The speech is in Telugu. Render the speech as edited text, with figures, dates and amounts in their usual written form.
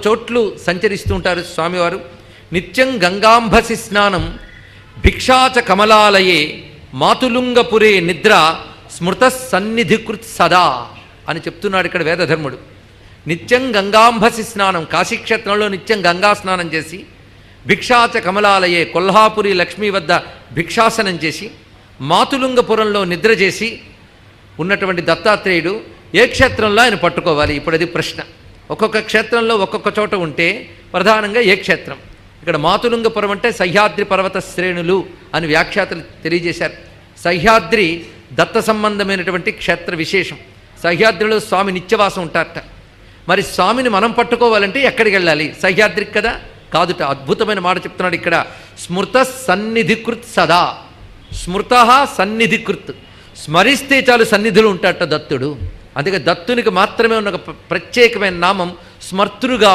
చోట్లు సంచరిస్తూ ఉంటారు స్వామివారు. నిత్యం గంగాంభసి స్నానం భిక్షాచ కమలాలయే మాతులుంగపురే నిద్ర స్మృత సన్నిధికృత్ సదా అని చెప్తున్నాడు ఇక్కడ వేదధర్ముడు. నిత్యం గంగాంభసి స్నానం, కాశీక్షేత్రంలో నిత్యం గంగా స్నానం చేసి, భిక్షాచ కమలాలయే కొల్హాపురి లక్ష్మీ వద్ద భిక్షాసనం చేసి, మాతులుంగపురంలో నిద్ర చేసి ఉన్నటువంటి దత్తాత్రేయుడు ఏ క్షేత్రంలో ఆయన పట్టుకోవాలి? ఇప్పుడు అది ప్రశ్న. ఒక్కొక్క క్షేత్రంలో ఒక్కొక్క చోట ఉంటే ప్రధానంగా ఏ క్షేత్రం? ఇక్కడ మాతులుంగపురం అంటే సహ్యాద్రి పర్వత శ్రేణులు అని వ్యాఖ్యాతలు తెలియజేశారు. సహ్యాద్రి దత్త సంబంధమైనటువంటి క్షేత్ర విశేషం. సహ్యాద్రిలో స్వామి నిత్యవాసం ఉంటారట. మరి స్వామిని మనం పట్టుకోవాలంటే ఎక్కడికి వెళ్ళాలి? సహ్యాద్రికి కదా? కాదుట. అద్భుతమైన మాట చెప్తున్నాడు ఇక్కడ. స్మృత సన్నిధికృత్ సదా. స్మృత సన్నిధికృత్, స్మరిస్తే చాలు సన్నిధిలో ఉంటాడట దత్తుడు. అందుకే దత్తునికి మాత్రమే ఉన్న ఒక ప్రత్యేకమైన నామం స్మర్తృగా.